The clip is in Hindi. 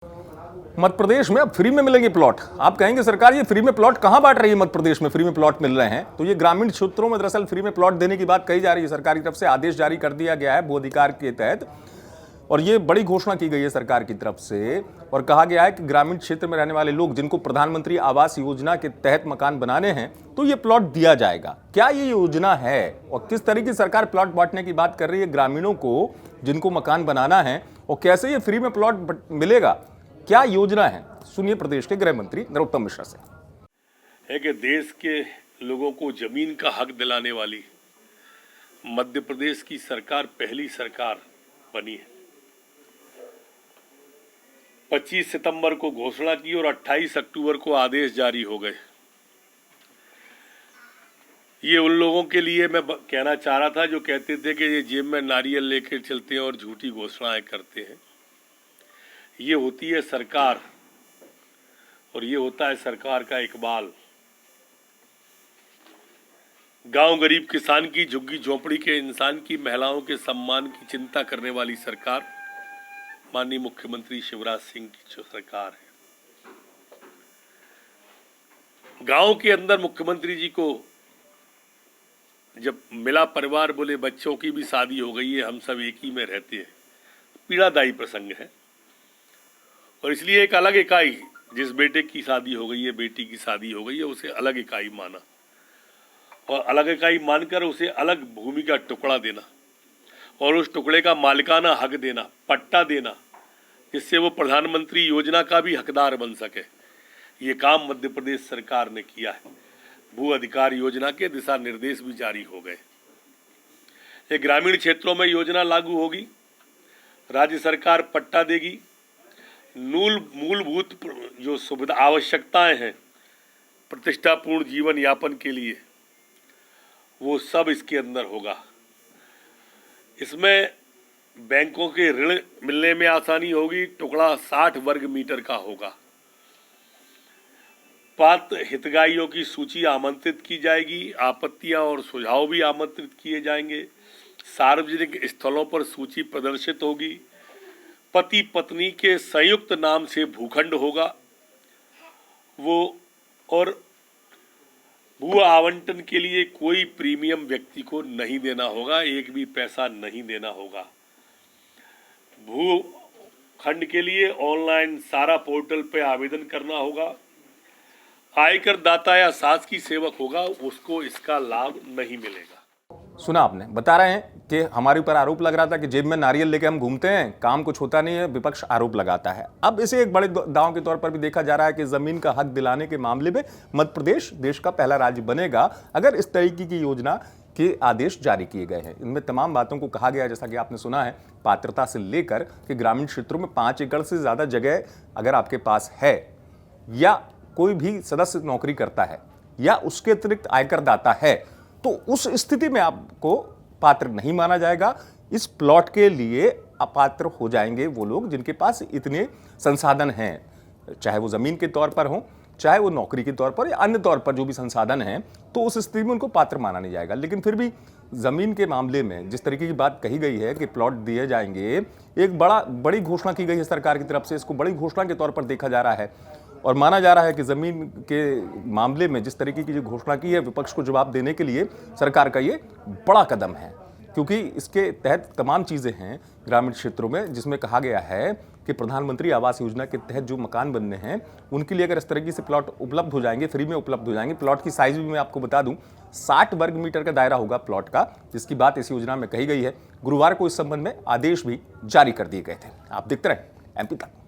मध्य प्रदेश में अब फ्री में मिलेंगे प्लॉट। आप कहेंगे सरकार ये फ्री में प्लॉट कहां बांट रही है, मध्य प्रदेश में फ्री में प्लॉट मिल रहे हैं। तो ये ग्रामीण क्षेत्रों में दरअसल फ्री में प्लॉट देने की बात कही जा रही है। सरकार की तरफ से आदेश जारी कर दिया गया है भू अधिकार के तहत, और ये बड़ी घोषणा की गई है सरकार की तरफ से। और कहा गया है कि ग्रामीण क्षेत्र में रहने वाले लोग जिनको प्रधानमंत्री आवास योजना के तहत मकान बनाने हैं तो ये प्लॉट दिया जाएगा। क्या ये योजना है और किस तरीके की सरकार प्लॉट बांटने की बात कर रही है ग्रामीणों को जिनको मकान बनाना है, और कैसे ये फ्री में प्लॉट मिलेगा, क्या योजना है, सुनिए प्रदेश के गृह मंत्री नरोत्तम मिश्रा से। है कि देश के लोगों को जमीन का हक दिलाने वाली मध्य प्रदेश की सरकार पहली सरकार बनी है। 25 सितंबर को घोषणा की और 28 अक्टूबर को आदेश जारी हो गए। ये उन लोगों के लिए मैं कहना चाह रहा था जो कहते थे कि ये जेब में नारियल लेकर चलते हैं और झूठी घोषणाएं करते हैं। ये होती है सरकार और ये होता है सरकार का इकबाल। गांव गरीब किसान की, झुग्गी झोपड़ी के इंसान की, महिलाओं के सम्मान की चिंता करने वाली सरकार माननीय मुख्यमंत्री शिवराज सिंह की जो सरकार है। गांव के अंदर मुख्यमंत्री जी को जब मिला परिवार, बोले बच्चों की भी शादी हो गई है, हम सब एक ही में रहते हैं। पीड़ादायी प्रसंग है और इसलिए एक अलग इकाई, जिस बेटे की शादी हो गई है, बेटी की शादी हो गई है, उसे अलग इकाई माना और अलग इकाई मानकर उसे अलग भूमि का टुकड़ा देना और उस टुकड़े का मालिकाना हक देना, पट्टा देना, जिससे वो प्रधानमंत्री योजना का भी हकदार बन सके। ये काम मध्य प्रदेश सरकार ने किया है। भू अधिकार योजना के दिशा निर्देश भी जारी हो गए। ये ग्रामीण क्षेत्रों में योजना लागू होगी। राज्य सरकार पट्टा देगी। मूलभूत जो सुविधा आवश्यकताएं हैं प्रतिष्ठापूर्ण जीवन यापन के लिए, वो सब इसके अंदर होगा। इसमें बैंकों के ऋण मिलने में आसानी होगी। टुकड़ा 60 वर्ग मीटर का होगा। पात्र हितग्राहियों की सूची आमंत्रित की जाएगी। आपत्तियां और सुझाव भी आमंत्रित किए जाएंगे। सार्वजनिक स्थलों पर सूची प्रदर्शित होगी। पति पत्नी के संयुक्त नाम से भूखंड होगा वो, और भू आवंटन के लिए कोई प्रीमियम व्यक्ति को नहीं देना होगा, एक भी पैसा नहीं देना होगा। भू खंड के लिए ऑनलाइन सारा पोर्टल पे आवेदन करना होगा। आयकर दाता या शासकीय सेवक होगा, उसको इसका लाभ नहीं मिलेगा। सुना आपने, बता रहे हैं कि हमारे ऊपर आरोप लग रहा था कि जेब में नारियल लेके हम घूमते हैं, काम कुछ होता नहीं है, विपक्ष आरोप लगाता है। अब इसे एक बड़े दांव के तौर पर भी देखा जा रहा है कि जमीन का हक दिलाने के मामले में मध्य प्रदेश देश का पहला राज्य बनेगा अगर इस तरीके की योजना के आदेश जारी किए गए हैं। इनमें तमाम बातों को कहा गया है, जैसा कि आपने सुना है, पात्रता से लेकर कि ग्रामीण क्षेत्रों में 5 एकड़ से ज्यादा जगह अगर आपके पास है, या कोई भी सदस्य नौकरी करता है, या उसके अतिरिक्त आयकर दाता है, तो उस स्थिति में आपको पात्र नहीं माना जाएगा। इस प्लॉट के लिए अपात्र हो जाएंगे वो लोग जिनके पास इतने संसाधन हैं, चाहे वो जमीन के तौर पर हो, चाहे वो नौकरी के तौर पर या अन्य तौर पर जो भी संसाधन हैं, तो उस स्थिति में उनको पात्र माना नहीं जाएगा। लेकिन फिर भी जमीन के मामले में जिस तरीके की बात कही गई है कि प्लॉट दिए जाएंगे, एक बड़ी घोषणा की गई है सरकार की तरफ से। इसको बड़ी घोषणा के तौर पर देखा जा रहा है और माना जा रहा है कि जमीन के मामले में जिस तरीके की जो घोषणा की है, विपक्ष को जवाब देने के लिए सरकार का ये बड़ा कदम है, क्योंकि इसके तहत तमाम चीजें हैं ग्रामीण क्षेत्रों में, जिसमें कहा गया है कि प्रधानमंत्री आवास योजना के तहत जो मकान बनने हैं उनके लिए अगर इस तरीके से प्लॉट उपलब्ध हो जाएंगे, फ्री में उपलब्ध हो जाएंगे। प्लॉट की साइज भी मैं आपको बता दूं, 60 वर्ग मीटर का दायरा होगा प्लॉट का, जिसकी बात इस योजना में कही गई है। गुरुवार को इस संबंध में आदेश भी जारी कर दिए गए थे। आप देखते रहे MP तक।